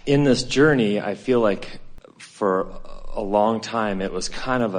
in this journey, I feel like for a long time it was kind of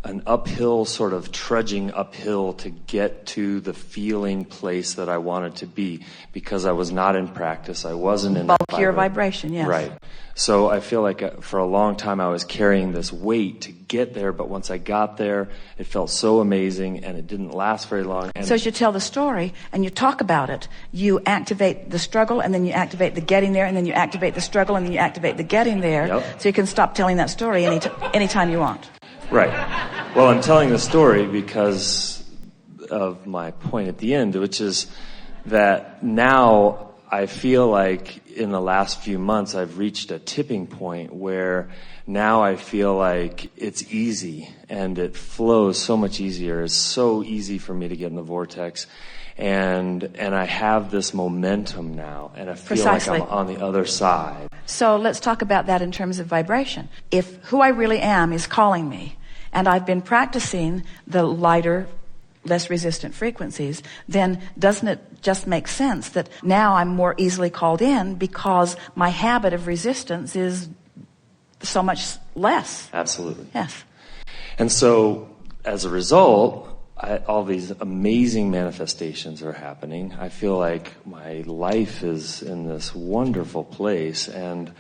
an uphill, sort of trudging uphill to get to the feeling place that I wanted to be, because I was not in practice. I wasn't in bulkier vibration, yes. Right. So I feel like for a long time I was carrying this weight to get there, but once I got there, it felt so amazing, and it didn't last very long. And so as you tell the story and you talk about it, you activate the struggle, and then you activate the getting there, and then you activate the struggle, and then you activate the getting there. Yep. So you can stop telling that story anytime you want. Right. Well, I'm telling the story because of my point at the end, which is that now I feel like in the last few months I've reached a tipping point where now I feel like it's easy and it flows so much easier. It's so easy for me to get in the vortex. And I have this momentum now, and I feel Precisely. like I'm on the other side. So let's talk about that in terms of vibration. If who I really am is calling me, and I've been practicing the lighter, less resistant frequencies, then doesn't it just make sense that now I'm more easily called in because my habit of resistance is so much less? Absolutely. Yes. And so, as a result, all these amazing manifestations are happening. I feel like my life is in this wonderful place, and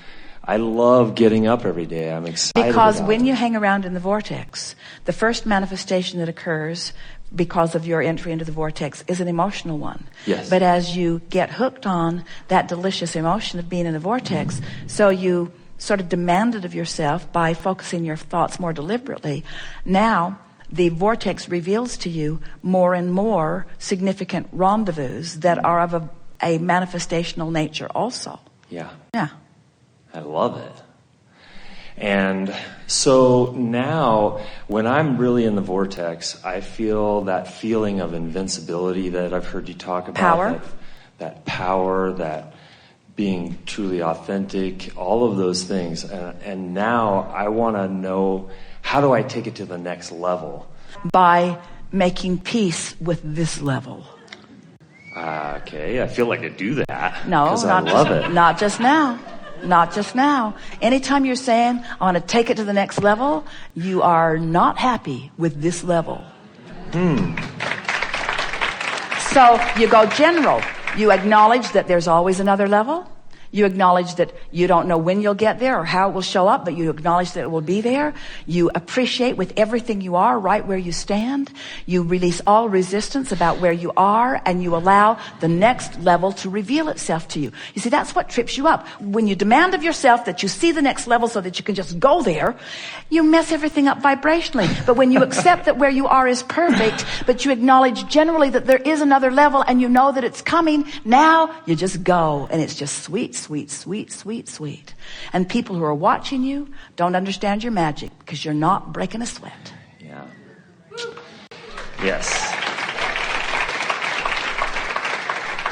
I love getting up every day. I'm excited because about when it. you hang around in the vortex, the first manifestation that occurs because of your entry into the vortex is an emotional one. Yes. But as you get hooked on that delicious emotion of being in the vortex, so you sort of demand it of yourself by focusing your thoughts more deliberately. Now, the vortex reveals to you more and more significant rendezvous that are of a manifestational nature also. Yeah. Yeah. I love it. And so now, when I'm really in the vortex, I feel that feeling of invincibility that I've heard you talk about. Power. That power, that being truly authentic, all of those things. And now I want to know, how do I take it to the next level? By making peace with this level. Okay, I feel like I do that. No, because I love it. Not just now. Not just now. Anytime you're saying, I want to take it to the next level, you are not happy with this level. So you go general. You acknowledge that there's always another level. You acknowledge that you don't know when you'll get there or how it will show up, but you acknowledge that it will be there. You appreciate with everything you are right where you stand. You release all resistance about where you are, and you allow the next level to reveal itself to you. You see, that's what trips you up. When you demand of yourself that you see the next level so that you can just go there, you mess everything up vibrationally. But when you accept that where you are is perfect, but you acknowledge generally that there is another level and you know that it's coming, now you just go, and it's just sweet. Sweet, sweet, sweet, sweet. And people who are watching you don't understand your magic because you're not breaking a sweat. Yeah. Yes.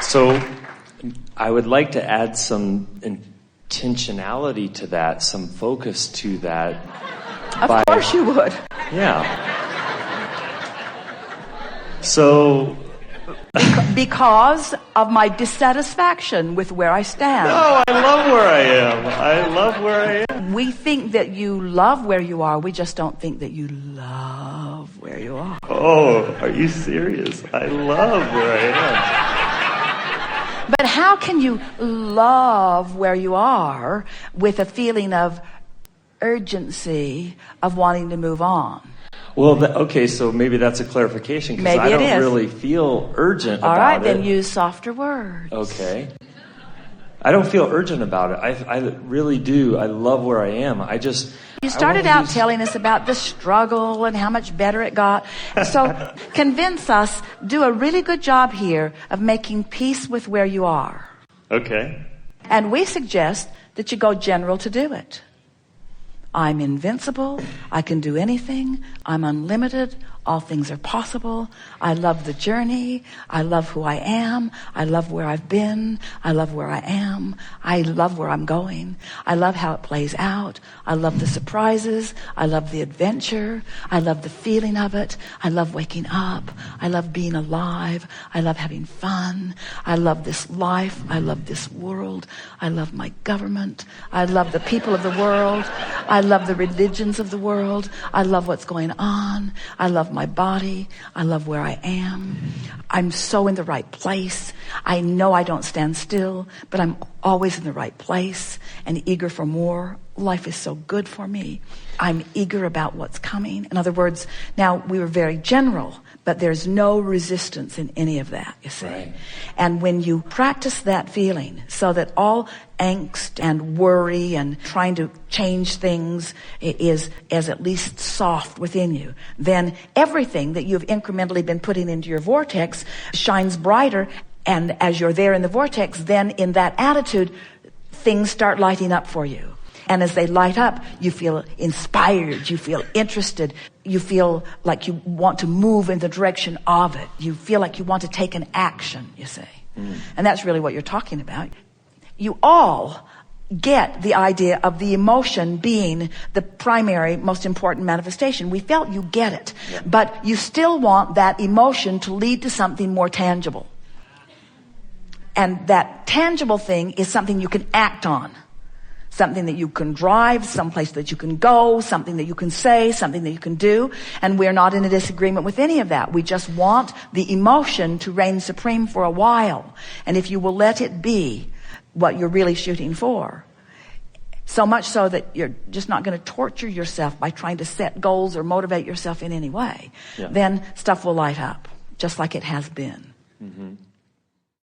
So I would like to add some intentionality to that, some focus to that. Of course you would. Yeah. So because of my dissatisfaction with where I stand. No, I love where I am. I love where I am. We think that you love where you are. We just don't think that you love where you are. Oh, are you serious? I love where I am. But how can you love where you are with a feeling of urgency of wanting to move on? Well, okay, so maybe that's a clarification, because I don't really feel urgent about it. All right, then use softer words. Okay. I don't feel urgent about it. I really do. I love where I am. You started out telling us about the struggle and how much better it got. So convince us, do a really good job here of making peace with where you are. Okay. And we suggest that you go general to do it. I'm invincible. I can do anything. I'm unlimited. All things are possible. I love the journey. I love who I am. I love where I've been. I love where I am. I love where I'm going. I love how it plays out. I love the surprises. I love the adventure. I love the feeling of it. I love waking up. I love being alive. I love having fun. I love this life. I love this world. I love my government. I love the people of the world. I love the religions of the world. I love what's going on. I love my body. I love where I am. I'm so in the right place. I know I don't stand still, but I'm always in the right place and eager for more. Life is so good for me. I'm eager about what's coming. In other words, now we were very general, but there's no resistance in any of that, you see. Right. And when you practice that feeling so that all angst and worry and trying to change things is as at least soft within you, then everything that you've incrementally been putting into your vortex shines brighter. And as you're there in the vortex, then in that attitude, things start lighting up for you. And as they light up, you feel inspired, you feel interested, you feel like you want to move in the direction of it. You feel like you want to take an action, you see. And that's really what you're talking about. You all get the idea of the emotion being the primary, most important manifestation. We felt you get it. Yeah. But you still want that emotion to lead to something more tangible. And that tangible thing is something you can act on. Something that you can drive, someplace that you can go, something that you can say, something that you can do. And we're not in a disagreement with any of that. We just want the emotion to reign supreme for a while. And if you will let it be what you're really shooting for, so much so that you're just not going to torture yourself by trying to set goals or motivate yourself in any way, then stuff will light up, just like it has been.